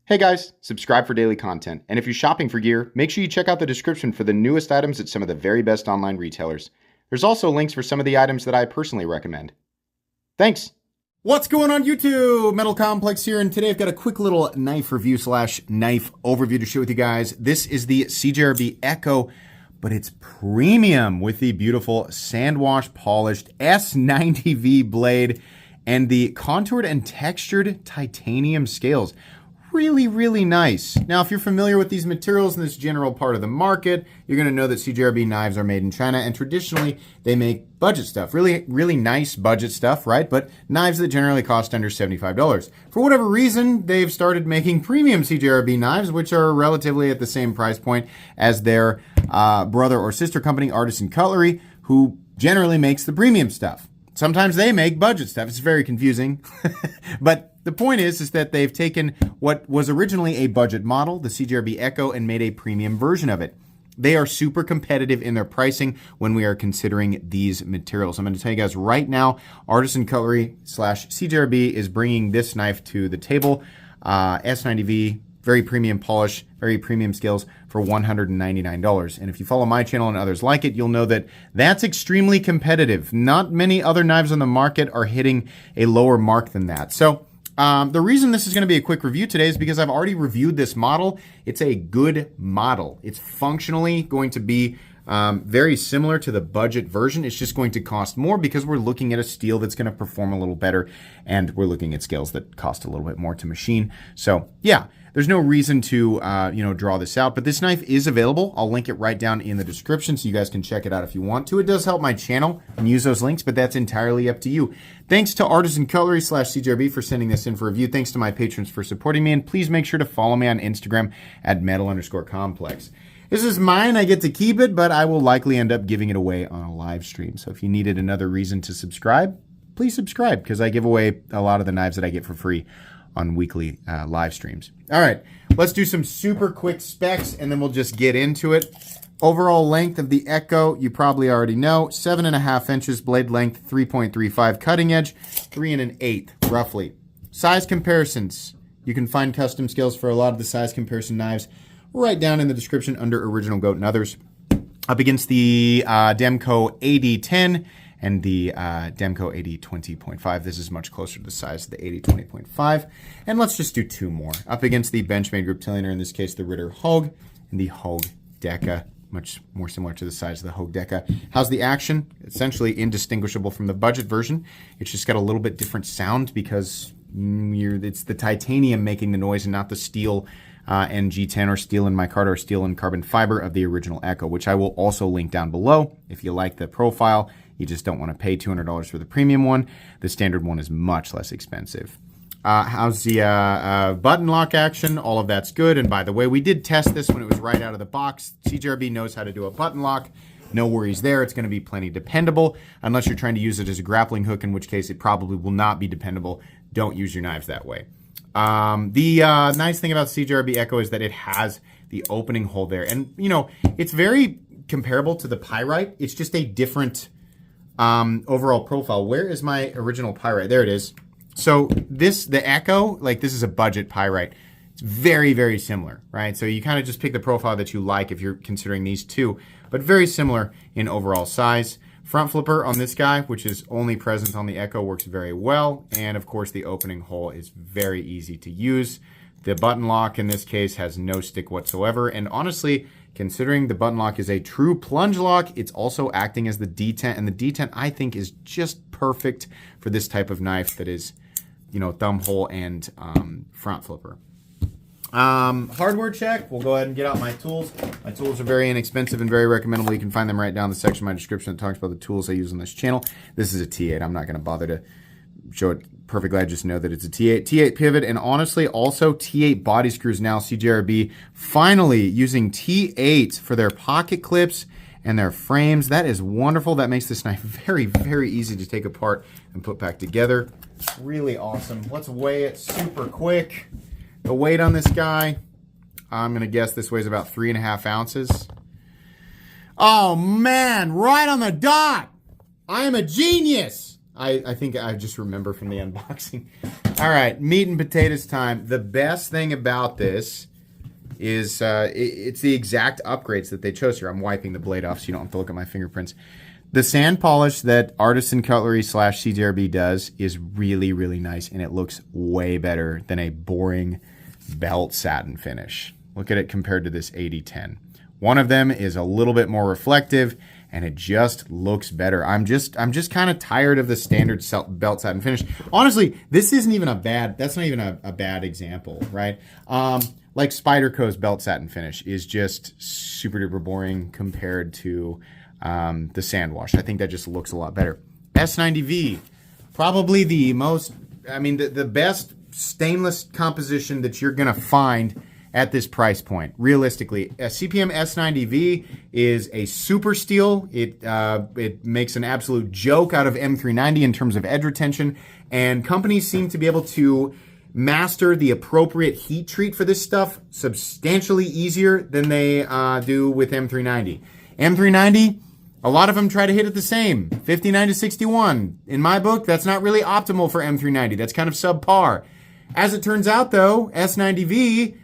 Hey guys, subscribe for daily content. And if you're shopping for gear, make sure you check out the description for the newest items at some of the very best online retailers. There's also links for some of the items that I personally recommend. Thanks! What's going on YouTube? Metal Complex here, and today I've got a quick little knife review slash knife overview to share with you guys. This is the CJRB Ekko, but it's premium with the beautiful sandwash polished S90V blade and the contoured and textured titanium scales. Really nice. Now, if you're familiar with these materials in this general part of the market, you're going to know that CJRB knives are made in China, and traditionally they make budget stuff. Really nice budget stuff, right? But knives that generally cost under $75. For whatever reason, they've started making premium CJRB knives, which are relatively at the same price point as their brother or sister company, Artisan Cutlery, who generally makes the premium stuff. Sometimes they make budget stuff. It's very confusing. But the point is that they've taken what was originally a budget model, the CJRB Ekko, and made a premium version of it. They are super competitive in their pricing when we are considering these materials. I'm going to tell you guys right now, Artisan Cutlery slash CJRB is bringing this knife to the table. S90V, very premium polish, very premium scales for $199. And if you follow my channel and others like it, you'll know that that's extremely competitive. Not many other knives on the market are hitting a lower mark than that. So the reason this is going to be a quick review today is because I've already reviewed this model. It's a good model. It's functionally going to be very similar to the budget version. It's just going to cost more because we're looking at a steel that's going to perform a little better, and we're looking at scales that cost a little bit more to machine. So yeah, there's no reason to draw this out, but this knife is available. I'll link it right down in the description so you guys can check it out if you want to. It does help my channel and use those links, but that's entirely up to you. Thanks to Artisan Cutlery slash CJRB for sending this in for review. Thanks to my patrons for supporting me, and please make sure to follow me on Instagram at metal_complex. This is mine. I get to keep it, but I will likely end up giving it away on a live stream. So if you needed another reason to subscribe, please subscribe, because I give away a lot of the knives that I get for free on weekly live streams. All right, let's do some super quick specs, and then we'll just get into it. Overall length of the Ekko, you probably already know, 7.5 inches blade length, 3.35 cutting edge, 3 1/8 roughly. Size comparisons. You can find custom scales for a lot of the size comparison knives right down in the description under Original Goat and others. Up against the Demco AD10 and the Demco AD20.5. This is much closer to the size of the AD20.5. And let's just do two more. Up against the Benchmade Group Tilliner, in this case the Ritter Hogue, and the Hogue Deca, much more similar to the size of the Hogue Deca. How's the action? Essentially indistinguishable from the budget version. It's just got a little bit different sound because it's the titanium making the noise and not the steel and G10 or steel and micarta or steel and carbon fiber of the original Ekko, which I will also link down below. If you like the profile, you just don't want to pay $200 for the premium one. The standard one is much less expensive. How's the button lock action? All of that's good. And by the way, we did test this when it was right out of the box. CJRB knows how to do a button lock. No worries there. It's going to be plenty dependable, unless you're trying to use it as a grappling hook, in which case it probably will not be dependable. Don't use your knives that way. The nice thing about CJRB Ekko is that it has the opening hole there. And, it's very comparable to the Pyrite. It's just a different overall profile. Where is my original Pyrite? There it is. So the Ekko, this is a budget Pyrite. It's very similar, right? So you kind of just pick the profile that you like if you're considering these two, but very similar in overall size. Front flipper on this guy, which is only present on the Ekko, works very well. And of course, the opening hole is very easy to use. The button lock in this case has no stick whatsoever. And honestly, considering the button lock is a true plunge lock, it's also acting as the detent. And the detent, I think, is just perfect for this type of knife that is, thumb hole and front flipper. Hardware check. We'll go ahead and get out my tools. My tools are very inexpensive and very recommendable. You can find them right down in the section of my description that talks about the tools I use on this channel. This is a T8. I'm not going to bother to show it perfectly. I just know that it's a T8 pivot, and honestly also T8 body screws now. CJRB finally using T8s for their pocket clips and their frames. That is wonderful. That makes this knife very easy to take apart and put back together. Really awesome. Let's weigh it super quick. The weight on this guy, I'm going to guess this weighs about 3.5 ounces. Oh man, right on the dot. I am a genius. I think I just remember from the unboxing. All right, meat and potatoes time. The best thing about this is it's the exact upgrades that they chose here. I'm wiping the blade off so you don't have to look at my fingerprints. The sand polish that Artisan Cutlery / CJRB does is really, really nice, and it looks way better than a boring belt satin finish. Look at it compared to this 8010. One of them is a little bit more reflective, and it just looks better. I'm just kind of tired of the standard belt satin finish. Honestly, this isn't even a bad, that's not even a bad example, right? Like Spyderco's belt satin finish is just super duper boring compared to the sand wash. I think that just looks a lot better. S90V, probably the most, I mean, the best stainless composition that you're gonna find at this price point. Realistically, a CPM S90V is a super steel. It makes an absolute joke out of M390 in terms of edge retention, and companies seem to be able to master the appropriate heat treat for this stuff substantially easier than they do with M390. M390, a lot of them try to hit it the same, 59 to 61. In my book, that's not really optimal for M390. That's kind of subpar. As it turns out, though, S90V,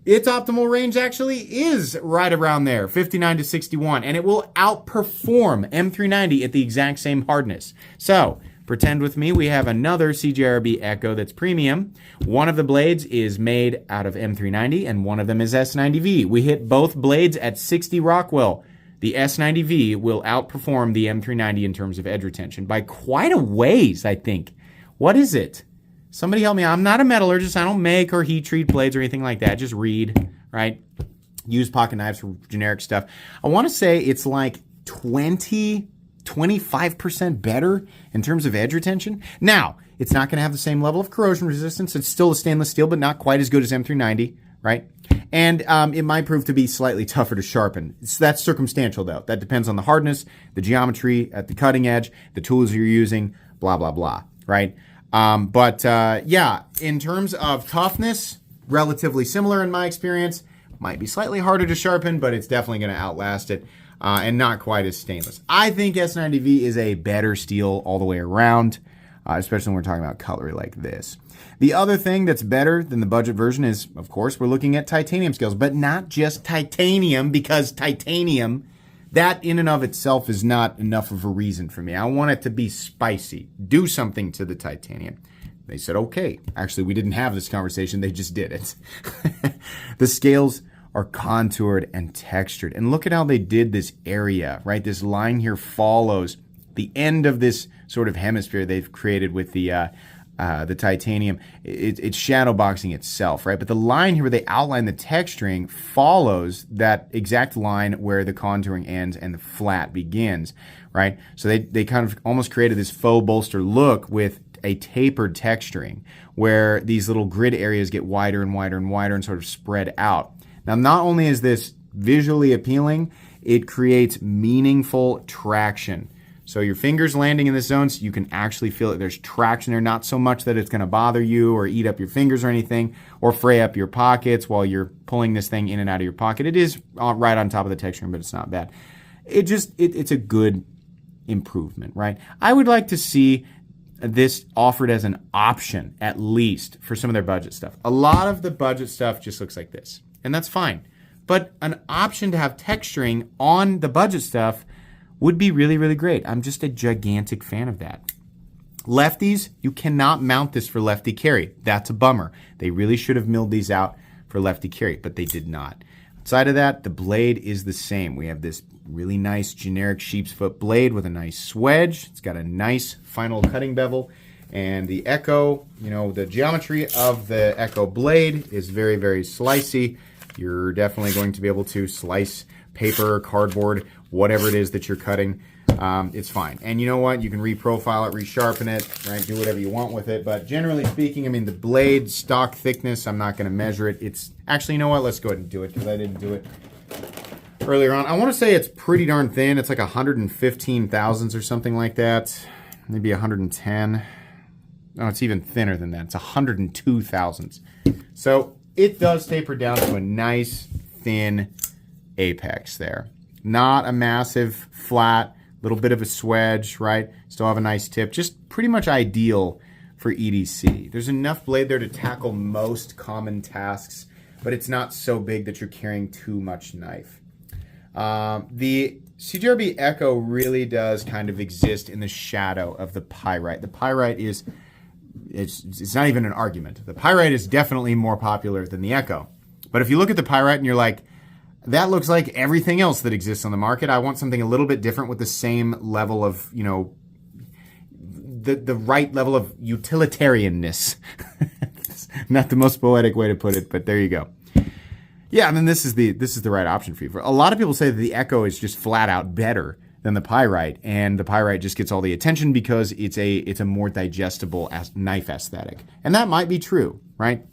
its optimal range actually is right around there, 59 to 61, and it will outperform M390 at the exact same hardness. So, pretend with me we have another CJRB Ekko that's premium. One of the blades is made out of M390, and one of them is S90V. We hit both blades at 60 Rockwell. The S90V will outperform the M390 in terms of edge retention by quite a ways, I think. What is it? Somebody help me. I'm not a metallurgist. I don't make or heat treat blades or anything like that. Just read, right? Use pocket knives for generic stuff. I want to say it's like 25% better in terms of edge retention. Now, it's not going to have the same level of corrosion resistance. It's still a stainless steel, but not quite as good as M390, right? And it might prove to be slightly tougher to sharpen. That's circumstantial, though. That depends on the hardness, the geometry at the cutting edge, the tools you're using, blah, blah, blah, right? Yeah, in terms of toughness, relatively similar in my experience. Might be slightly harder to sharpen, but it's definitely going to outlast it, and not quite as stainless. I think S90V is a better steel all the way around, especially when we're talking about cutlery like this. The other thing that's better than the budget version is, of course, we're looking at titanium scales, but not just titanium, because titanium, that in and of itself is not enough of a reason for me. I want it to be spicy. Do something to the titanium. They said, okay. Actually, we didn't have this conversation. They just did it. The scales are contoured and textured. And look at how they did this area, right? This line here follows the end of this sort of hemisphere they've created with the titanium. It's shadow boxing itself, right? But the line here where they outline the texturing follows that exact line where the contouring ends and the flat begins, right? So they kind of almost created this faux bolster look with a tapered texturing where these little grid areas get wider and wider and wider and sort of spread out. Now, not only is this visually appealing, it creates meaningful traction. So your fingers landing in the zones, you can actually feel it. There's traction there, not so much that it's going to bother you or eat up your fingers or anything or fray up your pockets while you're pulling this thing in and out of your pocket. It is right on top of the texturing, but it's not bad. It's a good improvement, right? I would like to see this offered as an option, at least, for some of their budget stuff. A lot of the budget stuff just looks like this, and that's fine. But an option to have texturing on the budget stuff would be really, really great. I'm just a gigantic fan of that. Lefties, you cannot mount this for lefty carry. That's a bummer. They really should have milled these out for lefty carry, but they did not. Outside of that, the blade is the same. We have this really nice generic sheep's foot blade with a nice swedge. It's got a nice final cutting bevel. And the Ekko, the geometry of the Ekko blade is very, very slicey. You're definitely going to be able to slice paper, cardboard, whatever it is that you're cutting. It's fine. And you know what? You can reprofile it, resharpen it, right? Do whatever you want with it. But generally speaking, I mean, the blade stock thickness, I'm not going to measure it. It's actually, you know what? Let's go ahead and do it because I didn't do it earlier on. I want to say it's pretty darn thin. It's like 115 thousandths or something like that. Maybe 110. No, it's even thinner than that. It's 102 thousandths. So it does taper down to a nice, thin apex there. Not a massive, flat, Little bit of a swedge, right? Still have a nice tip. Just pretty much ideal for EDC. There's enough blade there to tackle most common tasks, but it's not so big that you're carrying too much knife. The CJRB Ekko really does kind of exist in the shadow of the Pyrite. The Pyrite is, it's not even an argument. The Pyrite is definitely more popular than the Ekko. But if you look at the Pyrite and you're like, that looks like everything else that exists on the market, I want something a little bit different with the same level of, you know, the right level of utilitarianness. Not the most poetic way to put it, but there you go. Yeah, and then this is the right option for you. A lot of people say that the Ekko is just flat out better than the Pyrite, and the Pyrite just gets all the attention because it's a more digestible knife aesthetic. And that might be true, right?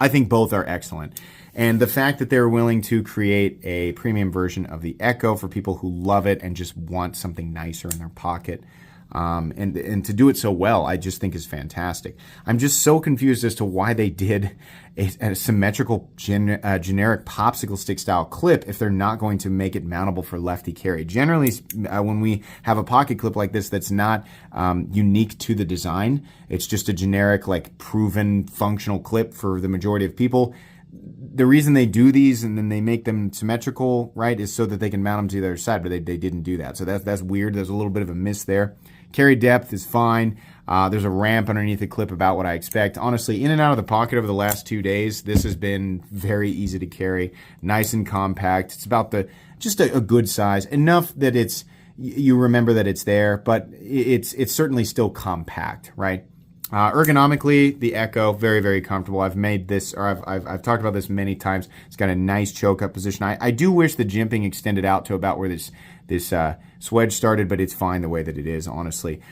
I think both are excellent. And the fact that they're willing to create a premium version of the Ekko for people who love it and just want something nicer in their pocket, and to do it so well, I just think is fantastic. I'm just so confused as to why they did a symmetrical generic popsicle stick style clip if they're not going to make it mountable for lefty carry. Generally, when we have a pocket clip like this that's not unique to the design, it's just a generic, like, proven functional clip for the majority of people. The reason they do these and then they make them symmetrical, right, is so that they can mount them to the other side, but they didn't do that. So that's weird. There's a little bit of a miss there. Carry depth is fine. There's a ramp underneath the clip, about what I expect. Honestly, in and out of the pocket over the last 2 days, this has been very easy to carry, nice and compact. It's about just a good size, enough that you remember that it's there, but it's certainly still compact, right? Ergonomically, the Ekko, very, very comfortable. I've made this, or I've talked about this many times. It's got a nice choke up position. I do wish the jimping extended out to about where this swedge started, but it's fine the way that it is, honestly.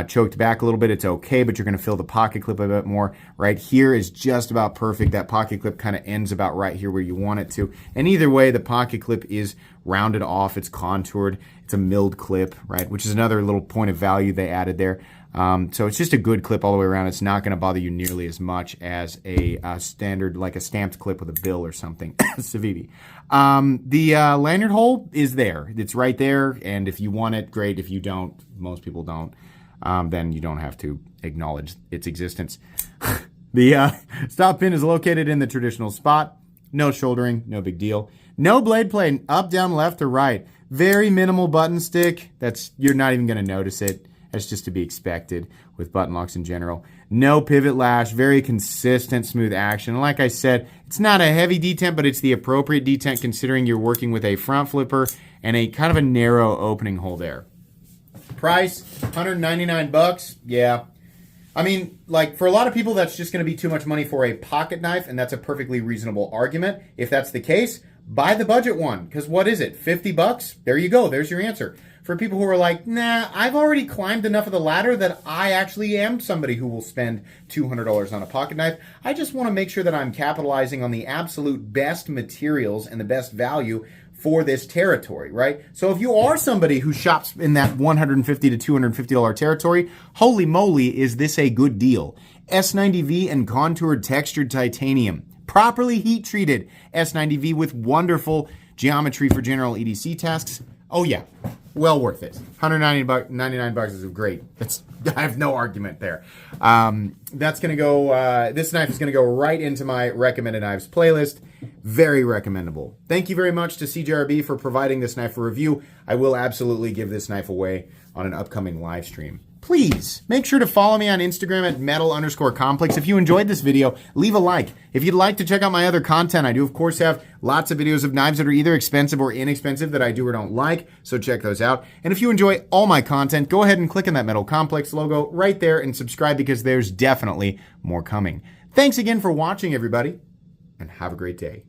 Choked back a little bit, it's okay, but you're going to fill the pocket clip a bit more. Right here is just about perfect. That pocket clip kind of ends about right here where you want it to. And either way, the pocket clip is rounded off, it's contoured, it's a milled clip, right, which is another little point of value they added there. So it's just a good clip all the way around. It's not going to bother you nearly as much as a standard, like a stamped clip with a bill or something. CJRB. The lanyard hole is there. It's right there, and if you want it, great. If you don't, most people don't, then you don't have to acknowledge its existence. The stop pin is located in the traditional spot. No shouldering, no big deal. No blade plate, up, down, left, or right. Very minimal button stick. You're not even going to notice it. That's just to be expected with button locks in general. No pivot lash, very consistent, smooth action. And like I said, it's not a heavy detent, but it's the appropriate detent considering you're working with a front flipper and a kind of a narrow opening hole there. Price, $199. Yeah. I mean, like, for a lot of people, that's just going to be too much money for a pocket knife, and that's a perfectly reasonable argument. If that's the case, buy the budget one, because what is it, $50? There you go. There's your answer. For people who are like, nah, I've already climbed enough of the ladder that I actually am somebody who will spend $200 on a pocket knife. I just want to make sure that I'm capitalizing on the absolute best materials and the best value for this territory, right? So if you are somebody who shops in that $150 to $250 territory, holy moly, is this a good deal. S90V and contoured textured titanium. Properly heat treated S90V with wonderful geometry for general EDC tasks. Oh yeah, well worth it. $199 is great. I have no argument there. That's gonna go. This knife is gonna go right into my recommended knives playlist. Very recommendable. Thank you very much to CJRB for providing this knife for review. I will absolutely give this knife away on an upcoming live stream. Please make sure to follow me on Instagram at metal_complex. If you enjoyed this video, leave a like. If you'd like to check out my other content, I do of course have lots of videos of knives that are either expensive or inexpensive that I do or don't like, so check those out. And if you enjoy all my content, go ahead and click on that Metal Complex logo right there and subscribe, because there's definitely more coming. Thanks again for watching, everybody, and have a great day.